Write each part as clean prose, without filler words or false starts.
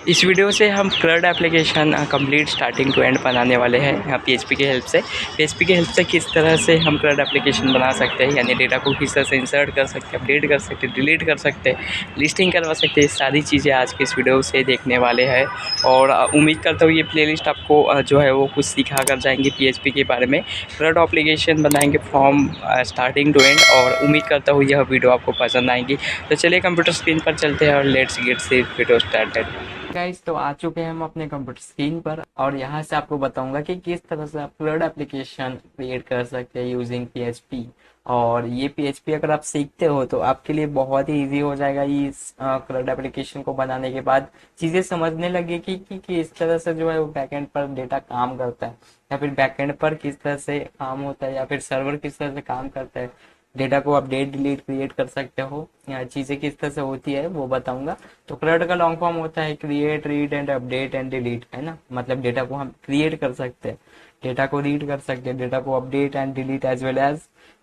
इस वीडियो से हम CRUD application complete starting to end बनाने वाले हैं PHP की हेल्प से। PHP की हेल्प से किस तरह से हम CRUD एप्लीकेशन बना सकते हैं, यानी डेटा को किस तरह से इंसर्ट कर सकते हैं, अपडेट कर सकते हैं, डिलीट कर सकते हैं, लिस्टिंग करवा सकते हैं। सारी चीज़ें आज के इस वीडियो से देखने वाले हैं और उम्मीद करता हूँ ये प्लेलिस्ट आपको जो है वो कुछ सिखा कर जाएंगे PHP के बारे में। CRUD एप्लीकेशन बनाएंगे फ्रॉम स्टार्टिंग टू एंड और उम्मीद करता हूँ यह वीडियो आपको पसंद आएगी। तो चलिए कंप्यूटर स्क्रीन पर चलते हैं और लेट्स गेट से वीडियो स्टार्टेड। गाइस, तो आ चुके हैं हम अपने कंप्यूटर स्क्रीन पर और यहाँ से आपको बताऊंगा कि किस तरह से आप CRUD एप्लीकेशन क्रिएट कर सकते हैं यूजिंग PHP। और ये PHP अगर आप सीखते हो तो आपके लिए बहुत ही इजी हो जाएगा। इस CRUD एप्लीकेशन को बनाने के बाद चीज़ें समझने लगे कि किस तरह से जो है वो बैकएंड पर डेटा काम करता है, या फिर बैकएंड पर किस तरह से काम होता है, या फिर सर्वर किस तरह से काम करता है, डेटा को अपडेट डिलीट क्रिएट कर सकते हो, या चीज़ें किस तरह से होती है वो बताऊंगा। तो CRUD का लॉन्ग फॉर्म होता है create, read and update and delete, है ना। मतलब डेटा को हम क्रिएट कर सकते हैं, डेटा को रीड कर सकते हैं, डेटा को update and delete as well as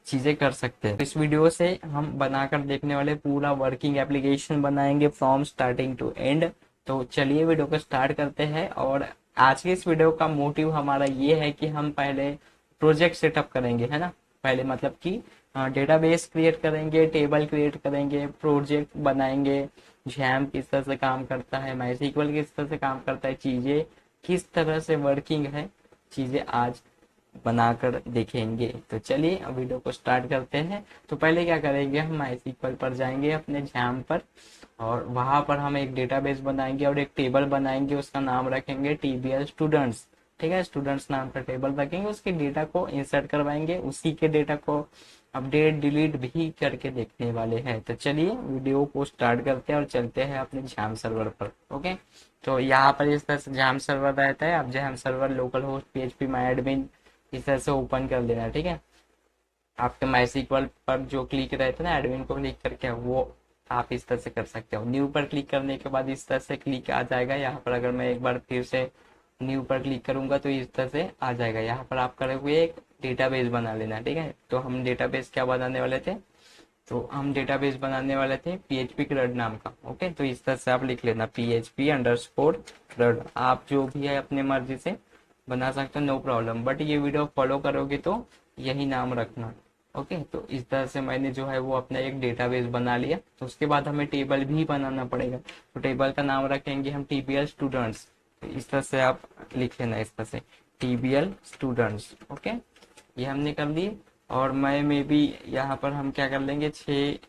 चीज़ें कर सकते हैं। इस वीडियो से हम बनाकर देखने वाले पूरा वर्किंग एप्लीकेशन बनाएंगे फ्रॉम स्टार्टिंग टू एंड। तो चलिए वीडियो को स्टार्ट करते हैं। और आज के इस वीडियो का मोटिव हमारा ये है कि हम पहले प्रोजेक्ट सेटअप करेंगे, है ना। पहले मतलब कि डेटाबेस क्रिएट करेंगे, टेबल क्रिएट करेंगे, प्रोजेक्ट बनाएंगे, जैम किस तरह से काम करता है, माइस्क्ल किस तरह से काम करता है, चीज़ें किस तरह से वर्किंग है, चीज़ें आज बनाकर देखेंगे। तो चलिए वीडियो को स्टार्ट करते हैं। तो पहले क्या करेंगे, हम माइस्क्ल पर जाएंगे अपने जैम पर और वहां पर हम एक डेटाबेस बनाएंगे और एक टेबल बनाएंगे, उसका नाम रखेंगे TBL स्टूडेंट्स। ठीक है, स्टूडेंट्स नाम का टेबल रखेंगे, उसके डेटा को इंसर्ट करवाएंगे, उसी के डेटा को अपडेट डिलीट भी करके देखने वाले हैं। तो चलिए वीडियो को स्टार्ट करते हैं और चलते हैं अपने जैम सर्वर पर। ओके, तो यहाँ पर इस तरह से जैम सर्वर रहता है। अब jam server local host PHP माई एडमिन इस तरह से ओपन कर देना। ठीक है, आपके माइस्क्ल पर जो क्लिक रहता है ना, एडमिन को क्लिक करके, वो आप इस तरह से कर सकते हो। न्यू पर क्लिक करने के बाद इस तरह से क्लिक आ जाएगा। यहाँ पर अगर मैं एक बार फिर से न्यू पर क्लिक करूंगा तो इस तरह से आ जाएगा। यहाँ पर आप करोगे एक डेटाबेस बना लेना। ठीक है, तो हम डेटाबेस क्या बनाने वाले थे, तो हम डेटाबेस बनाने वाले थे PHP CRUD नाम का। ओके, तो इस तरह से आप लिख लेना PHP_CRUD। आप जो भी है अपने मर्जी से बना सकते हो, नो प्रॉब्लम, बट ये वीडियो फॉलो करोगे तो यही नाम रखना। ओके, तो इस तरह से मैंने जो है वो अपना एक डेटाबेस बना लिया। तो उसके बाद हमें टेबल भी बनाना पड़ेगा। तो टेबल का नाम रखेंगे हम TBL स्टूडेंट्स। इस तरह से आप लिख लेना, इस तरह से TBL स्टूडेंट्स। ओके, ये हमने कर लिए। और मैं मे भी यहाँ पर हम क्या कर लेंगे, 6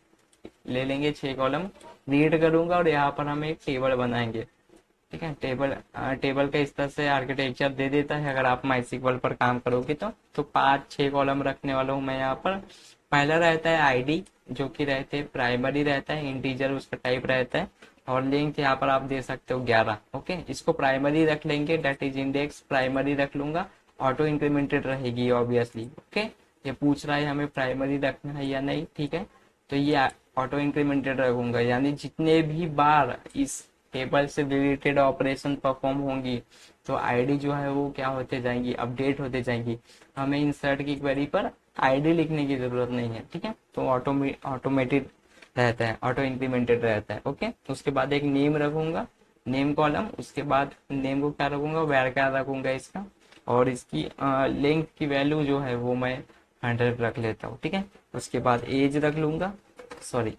ले लेंगे, 6 कॉलम रीड करूंगा और यहाँ पर हम एक टेबल बनाएंगे। ठीक है, टेबल का इस तरह से आर्किटेक्चर दे देता है अगर आप माइस्क्ल पर काम करोगे तो 5-6 कॉलम रखने वाला हूँ मैं यहाँ पर। पहला रहता है ID, जो कि रहते हैं प्राइमरी रहता है, इंटीजर उसका टाइप रहता है। और लेंथ यहाँ पर आप दे सकते हो 11। ओके, इसको प्राइमरी रख लेंगे, डेट इज इंडेक्स प्राइमरी रख लूंगा। ऑटो इंक्रीमेंटेड रहेगी ऑब्वियसली। ओके, ये पूछ रहा है हमें प्राइमरी रखना है या नहीं। ठीक है, तो ये ऑटो इंक्रीमेंटेड रखूंगा, यानी जितने भी बार इस टेबल से रिलेटेड ऑपरेशन परफॉर्म होंगी तो आईडी जो है वो क्या होते जाएंगी, अपडेट होते जाएंगी। हमें इंसर्ट की क्वेरी पर आईडी लिखने की जरूरत नहीं है। ठीक है, तो ऑटोमेटेड रहता है, ऑटो इंक्रीमेंटेड रहता है। ओके, उसके बाद एक नेम रखूंगा, नेम कॉलम। उसके बाद नेम को क्या रखूंगा, वैर रखूंगा इसका। और इसकी लेंथ की वैल्यू जो है वो मैं 100 रख लेता हूँ। ठीक है, उसके बाद एज रख लूंगा, सॉरी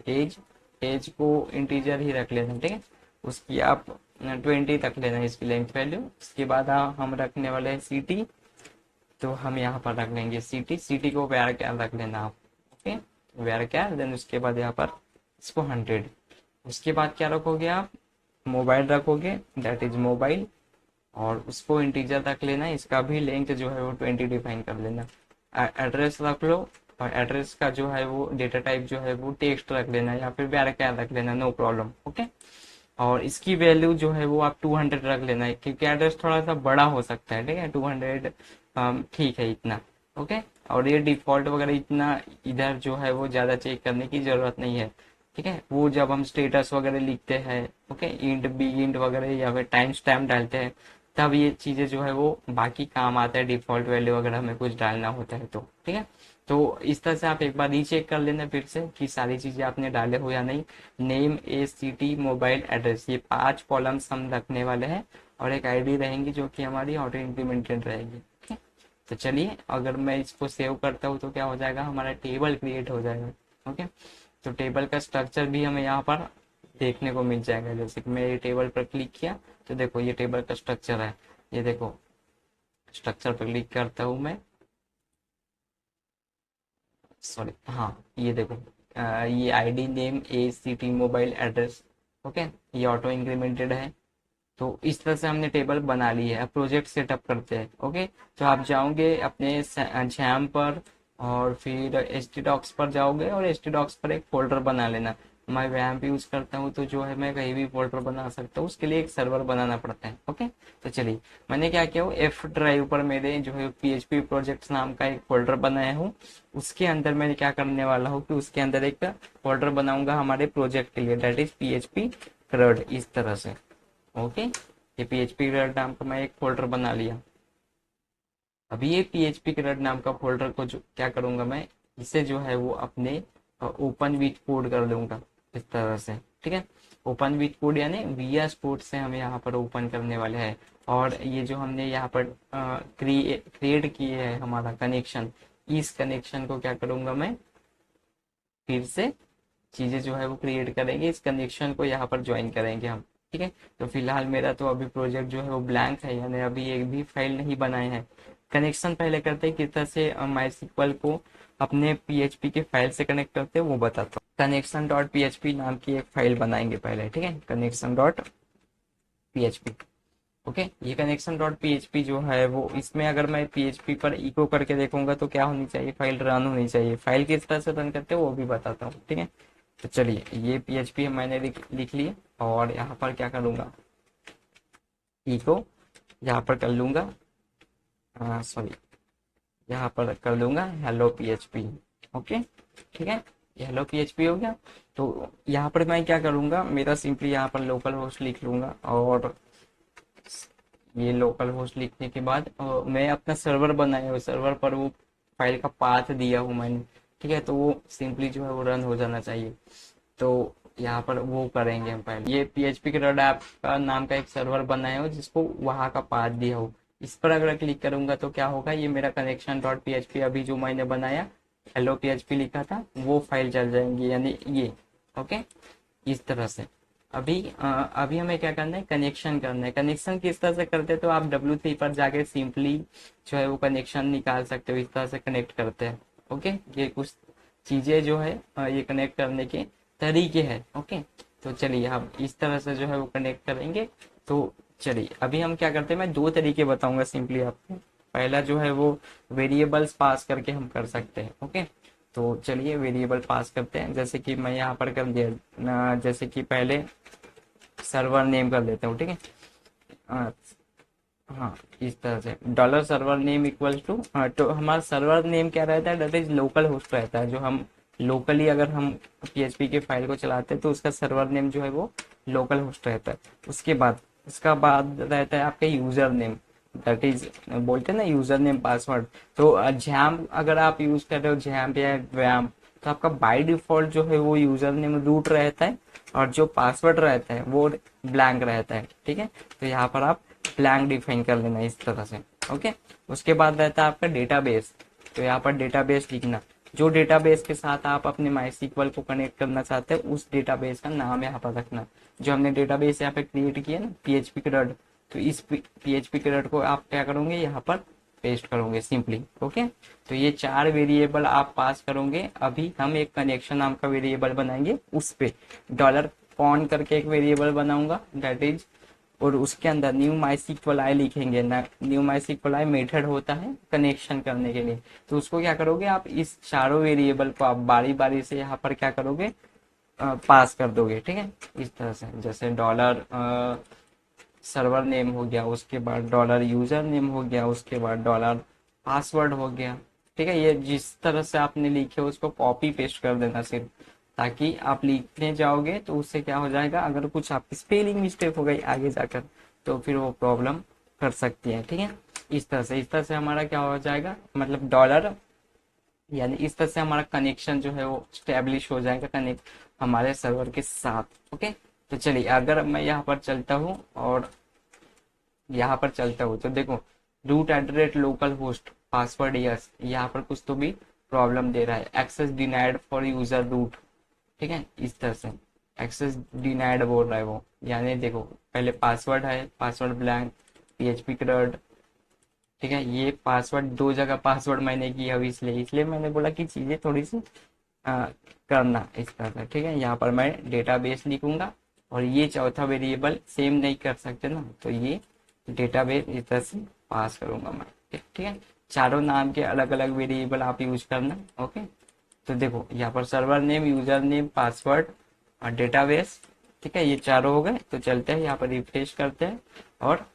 एज को इंटीजर ही रख लेना। ठीक है, उसकी आप 20 तक लेना इसकी लेंथ वैल्यू। उसके बाद हम रखने वाले हैं सिटी, तो हम यहाँ पर रख लेंगे सिटी को वैर क्या रख लेना आप। ओके, वैर क्या, देन उसके बाद यहाँ पर इसको 100। उसके बाद क्या रखोगे आप, मोबाइल रखोगे, दैट इज मोबाइल। और उसको इंटीजर रख लेना, इसका भी लेंथ जो है वो 20 डिफाइन कर लेना। एड्रेस रख लो, और एड्रेस का जो है वो डेटा टाइप जो है वो टेक्स्ट रख लेना, या फिर वैर क्या रख लेना, नो प्रॉब्लम। ओके, और इसकी वैल्यू जो है वो आप 200 रख लेना है, क्योंकि एड्रेस थोड़ा सा बड़ा हो सकता है। ठीक है, 200 ठीक है इतना। ओके, और ये डिफॉल्ट वगैरह इतना इधर जो है वो ज्यादा चेक करने की जरूरत नहीं है। ठीक है, वो जब हम स्टेटस वगैरह लिखते हैं, ओके, इंट बी इंट वगैरह या फिर टाइम स्टैम्प डालते हैं, तब ये चीजें जो है वो बाकी काम आता है, डिफॉल्ट वैल्यू वगैरह हमें कुछ डालना होता है तो। ठीक है, तो इस तरह से आप एक बार रीचेक कर लेना फिर से कि सारी चीज़ें आपने डाले हो या नहीं। नेम, ACT, मोबाइल एड्रेस, ये 5 कॉलम्स हम रखने वाले हैं और एक आईडी रहेंगी जो कि हमारी ऑटो इंक्रीमेंटेड रहेगी। ठीक है, तो चलिए अगर मैं इसको सेव करता हूँ तो क्या हो जाएगा, हमारा टेबल क्रिएट हो जाएगा। ओके, तो टेबल का स्ट्रक्चर भी हमें यहाँ पर देखने को मिल जाएगा। जैसे कि मैं ये टेबल पर क्लिक किया तो देखो ये टेबल का स्ट्रक्चर है। ये देखो स्ट्रक्चर पर क्लिक करता हूँ मैं, सॉरी हाँ, ये देखो ये ID, name, ACT, mobile address. Okay, ये ऑटो इंक्रीमेंटेड है। तो इस तरह से हमने टेबल बना ली है। अब प्रोजेक्ट सेटअप करते हैं। ओके, तो आप जाओगे अपने जैम पर और फिर htdocs पर जाओगे और htdocs पर एक फोल्डर बना लेना। मैं वैम्प यूज करता हूँ तो जो है मैं कहीं भी फोल्डर बना सकता हूँ, उसके लिए एक सर्वर बनाना पड़ता है। ओके, तो चलिए मैंने क्या किया हूँ, F ड्राइव पर मेरे जो है PHP प्रोजेक्ट्स नाम का एक फोल्डर बनाया हूँ। उसके अंदर मैं क्या करने वाला हूँ कि उसके अंदर एक फोल्डर बनाऊंगा हमारे प्रोजेक्ट के लिए, दैट इज PHP CRUD, इस तरह से। ओके, ये PHP CRUD नाम का मैं एक फोल्डर बना लिया। अभी ये PHP CRUD नाम का फोल्डर को जो क्या करूंगा मैं, इसे जो है वो अपने ओपन विथ कोड कर दूंगा इस तरह से। ठीक है, ओपन विथ कोड यानी VS कोड से हम यहाँ पर ओपन करने वाले हैं। और ये जो हमने यहाँ पर क्रिएट किए है हमारा कनेक्शन, इस कनेक्शन को क्या करूंगा मैं, फिर से चीजें जो है वो क्रिएट करेंगे, इस कनेक्शन को यहाँ पर ज्वाइन करेंगे हम। ठीक है, तो फिलहाल मेरा तो अभी प्रोजेक्ट जो है वो ब्लैंक है, यानी अभी एक भी फाइल नहीं बनाए हैं। कनेक्शन पहले करते हैं, किस तरह से MySQL को अपने PHP के फाइल से कनेक्ट करते हैं वो बताता हूँ। कनेक्शन डॉट PHP नाम की एक फाइल बनाएंगे पहले। ठीक है, कनेक्शन डॉट PHP। ओके, ये कनेक्शन डॉट PHP जो है वो, इसमें अगर मैं PHP पर इको करके देखूंगा तो क्या होनी चाहिए, फाइल रन होनी चाहिए। फाइल किस तरह से रन करते हैं वो भी बताता हूँ। ठीक है, तो चलिए ये PHP मैंने लिख लिया और यहाँ पर क्या करूंगा, इको यहाँ पर कर लूंगा, सॉरी यहाँ पर कर लूंगा हेलो PHP। ओके, ठीक है, ये हेलो PHP हो गया। तो यहाँ पर मैं क्या करूंगा, मेरा सिंपली यहाँ पर लोकल होस्ट लिख लूंगा और ये लोकल होस्ट लिखने के बाद मैं अपना सर्वर बनाया हूँ, सर्वर पर वो फाइल का पाथ दिया हूँ मैंने। ठीक है, तो वो सिंपली जो है वो रन हो जाना चाहिए। तो यहाँ पर वो करेंगे हम पहले, ये PHP के रेड ऐप का नाम का एक सर्वर बनाया हो जिसको वहाँ का पाथ दिया हो। इस पर अगर क्लिक करूंगा तो क्या होगा, ये मेरा कनेक्शन डॉट PHP अभी जो मैंने बनाया हेलो PHP लिखा था वो फाइल चल जाएंगी, यानी ये। ओके, इस तरह से अभी हमें क्या करना है, कनेक्शन करना है। कनेक्शन किस तरह से करते हैं, तो आप W3 पर जाके सिंपली जो है वो कनेक्शन निकाल सकते हो, इस तरह से कनेक्ट करते हैं। ओके, ये कुछ चीजें जो है ये कनेक्ट करने के तरीके हैं। ओके, तो चलिए हम इस तरह से जो है वो कनेक्ट करेंगे। तो चलिए अभी हम क्या करते हैं, मैं दो तरीके बताऊंगा सिंपली आपको। पहला जो है वो वेरिएबल्स पास करके हम कर सकते हैं। ओके, तो चलिए वेरिएबल पास करते हैं। जैसे कि मैं यहाँ पर कर दिया, जैसे कि पहले सर्वर नेम कर देता हूँ। ठीक है, हाँ हाँ, इस तरह से dollar server name equals to, तो हमारा सर्वर नेम क्या रहता है, दैट इज लोकल होस्ट रहता है। जो हम लोकली अगर हम PHP के फाइल को चलाते हैं तो उसका सर्वर नेम जो है वो लोकल होस्ट रहता है। उसका बाद रहता है आपका यूजर नेम, दैट इज बोलते हैं ना यूजर नेम पासवर्ड। तो जैम अगर आप यूज कर रहे हो, जैम या वैम, तो आपका बाय डिफॉल्ट जो है वो यूजर नेम रूट रहता है और जो पासवर्ड रहता है वो ब्लैंक रहता है। ठीक है, तो यहाँ पर आप ब्लैंक डिफाइन कर लेना इस तरह से। ओके, उसके बाद रहता है आपका डेटाबेस। तो यहाँ पर डेटाबेस लिखना, जो डेटाबेस के साथ आप अपने MySQL को कनेक्ट करना चाहते हैं उस डेटाबेस का नाम यहाँ पर रखना। जो हमने डेटाबेस यहाँ पे क्रिएट किया ना PHP CRUD, तो इस PHP CRUD को आप क्या करोगे, यहाँ पर पेस्ट करोगे सिंपली। ओके, तो ये 4 वेरिएबल आप पास करोगे। अभी हम एक कनेक्शन नाम का वेरिएबल बनाएंगे, उस पे डॉलर पॉन करके एक वेरिएबल बनाऊंगा, दैट इज, और उसके अंदर न्यू MySQL लिखेंगे ना। न्यू MySQL मेथड होता है कनेक्शन करने के लिए। तो उसको क्या करोगे, आप इस चारों वेरिएबल को आप बारी बारी से यहाँ पर क्या करोगे, पास कर दोगे। ठीक है, इस तरह से, जैसे डॉलर सर्वर नेम हो गया, उसके बाद डॉलर यूजर नेम हो गया, उसके बाद डॉलर पासवर्ड हो गया। ठीक है, ये जिस तरह से आपने लिखे उसको कॉपी पेस्ट कर देना सिर्फ, ताकि आप लिखने जाओगे तो उससे क्या हो जाएगा, अगर कुछ आपकी स्पेलिंग मिस्टेक हो गई आगे जाकर तो फिर वो प्रॉब्लम कर सकती है। ठीक है, इस तरह से हमारा क्या हो जाएगा, मतलब डॉलर यानी इस तरह से हमारा कनेक्शन जो है वो स्टेब्लिश हो जाएगा कनेक्ट हमारे सर्वर के साथ। ओके, तो चलिए अगर मैं यहाँ पर चलता हूँ और यहाँ पर चलता हूँ तो देखो root@localhost पासवर्ड यस, यहाँ पर कुछ तो भी प्रॉब्लम दे रहा है, access denied for user root. ठीक है, इस तरह से एक्सेस डिनाइड बोल रहा है वो। यानी देखो पहले पासवर्ड है, पासवर्ड ब्लैंक PHP क्रड। ठीक है, ये पासवर्ड दो जगह पासवर्ड मैंने किया अभी, इसलिए इसलिए मैंने बोला कि चीजें थोड़ी सी आ, करना इस तरह से। ठीक है, यहाँ पर मैं डेटाबेस लिखूंगा और ये चौथा वेरिएबल सेम नहीं कर सकते ना, तो ये डेटाबेस इस तरह से पास करूंगा मैं। ठीक है, चारों नाम के अलग अलग वेरिएबल आप यूज करना। ओके, तो देखो यहाँ पर server name, user name, password और डेटाबेस। ठीक है, ये चारों हो गए। तो चलते हैं यहाँ पर रिफ्रेश करते हैं और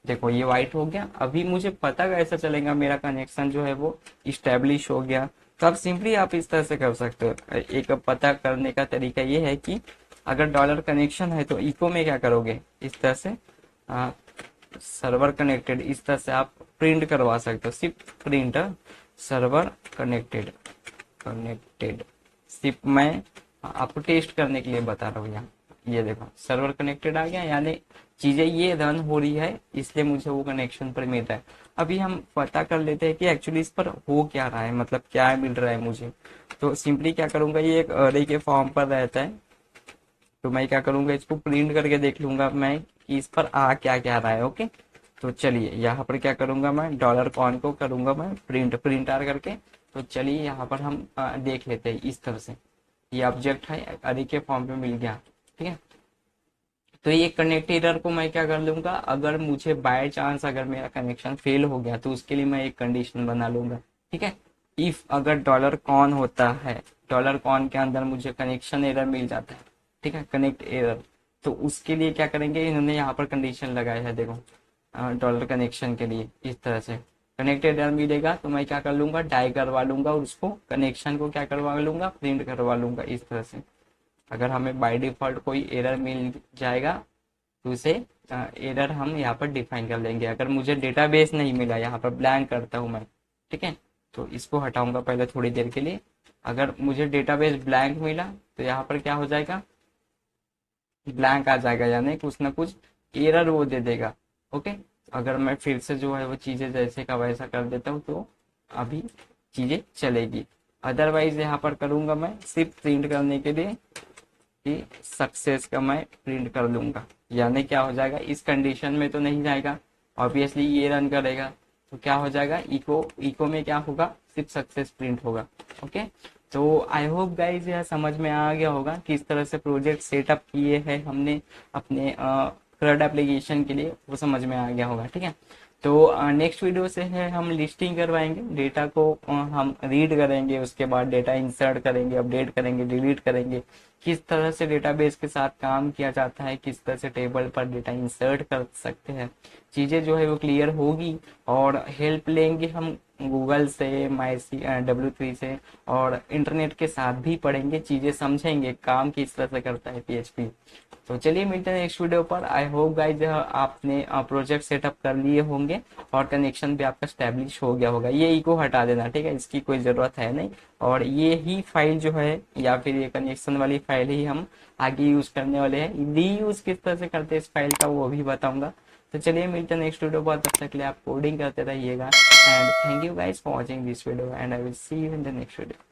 देखो ये वाइट हो गया। अभी मुझे पता कैसा चलेगा मेरा कनेक्शन जो है वो इस्टेब्लिश हो गया। तो आप सिंपली आप इस तरह से कर सकते हो। एक पता करने का तरीका ये है कि अगर डॉलर कनेक्शन है तो इको में क्या करोगे, इस तरह से सर्वर कनेक्टेड, इस तरह से आप प्रिंट करवा सकते हो। सिर्फ प्रिंट सर्वर कनेक्टेड कनेक्टेड, सिर्फ मैं आपको टेस्ट करने के लिए बता रहा हूँ यहाँ। ये देखो सर्वर कनेक्टेड आ गया, यानी चीजें ये रन हो रही है, इसलिए मुझे वो कनेक्शन पर मिल रहा है। अभी हम पता कर लेते हैं कि एक्चुअली इस पर हो क्या रहा है, मतलब क्या मिल रहा है मुझे। तो सिंपली क्या करूंगा, ये एक अरे के फॉर्म पर रहता है, तो मैं क्या करूंगा इसको प्रिंट करके देख लूंगा मैं कि इस पर आ क्या क्या रहा है। ओके, तो चलिए यहाँ पर क्या करूंगा मैं, डॉलर कॉन को करूंगा मैं प्रिंट प्रिंट आर करके। तो चलिए यहाँ पर हम देख लेते हैं इस तरह से। ये ऑब्जेक्ट है, अरे के फॉर्म पे मिल गया। ठीक है, तो ये कनेक्ट एरर को मैं क्या कर लूंगा, अगर मुझे बाय चांस अगर मेरा कनेक्शन फेल हो गया तो उसके लिए मैं एक कंडीशन बना लूंगा। ठीक है, इफ अगर डॉलर कॉन होता है, डॉलर कॉन के अंदर मुझे कनेक्शन एरर मिल जाता है, ठीक है, कनेक्ट एरर, तो उसके लिए क्या करेंगे, इन्होंने यहाँ पर कंडीशन लगाया है देखो, डॉलर कनेक्शन के लिए इस तरह से कनेक्ट एरर मिलेगा तो मैं क्या कर लूंगा, डाई करवा लूंगा और उसको कनेक्शन को क्या करवा लूंगा, प्रिंट करवा लूंगा इस तरह से। अगर हमें बाय डिफॉल्ट कोई एरर मिल जाएगा तो उसे एरर हम यहाँ पर डिफाइन कर लेंगे। अगर मुझे डेटाबेस नहीं मिला, यहाँ पर ब्लैंक करता हूँ मैं। ठीक है, तो इसको हटाऊंगा पहले थोड़ी देर के लिए। अगर मुझे डेटाबेस ब्लैंक मिला तो यहाँ पर क्या हो जाएगा, ब्लैंक आ जाएगा, यानी कुछ ना कुछ एरर वो दे देगा। ओके, अगर मैं फिर से जो है वो चीजें जैसे का वैसा कर देता हूँ तो अभी चीजें चलेगी। अदरवाइज यहाँ पर करूंगा मैं सिर्फ प्रिंट करने के लिए कि सक्सेस का मैं प्रिंट कर लूंगा, यानी क्या हो जाएगा, इस कंडीशन में तो नहीं जाएगा, ऑब्वियसली ये रन करेगा तो क्या हो जाएगा, इको इको में क्या होगा, सिर्फ सक्सेस प्रिंट होगा। ओके, तो आई होप गाइज यह समझ में आ गया होगा किस तरह से प्रोजेक्ट सेटअप किए हैं हमने अपने CRUD एप्लीकेशन के लिए, वो समझ में आ गया होगा। ठीक है, तो नेक्स्ट वीडियो से है हम लिस्टिंग करवाएंगे, डेटा को हम रीड करेंगे, उसके बाद डेटा इंसर्ट करेंगे, अपडेट करेंगे, डिलीट करेंगे, किस तरह से डेटाबेस के साथ काम किया जाता है, किस तरह से टेबल पर डेटा इंसर्ट कर सकते हैं, चीज़ें जो है वो क्लियर होगी। और हेल्प लेंगे हम गूगल से, W3 से, और इंटरनेट के साथ भी पढ़ेंगे, चीज़ें समझेंगे काम किस तरह से करता है PHP। तो चलिए मिलते हैं नेक्स्ट वीडियो पर। आई होप गाइज आपने प्रोजेक्ट सेटअप कर लिए होंगे और कनेक्शन भी आपका स्टैब्लिश हो गया होगा। ये इको हटा देना, ठीक है, इसकी कोई ज़रूरत है नहीं। और ये ही फाइल जो है या फिर ये कनेक्शन वाली फाइल ही हम आगे यूज करने वाले हैं। री यूज किस तरह से करते हैं इस फाइल का वो भी बताऊंगा। तो चलिए मिलते हैं नेक्स्ट वीडियो पर, तब तक के लिए आप कोडिंग करते रहिएगा। And thank you guys for watching this video and I will see you in the next video.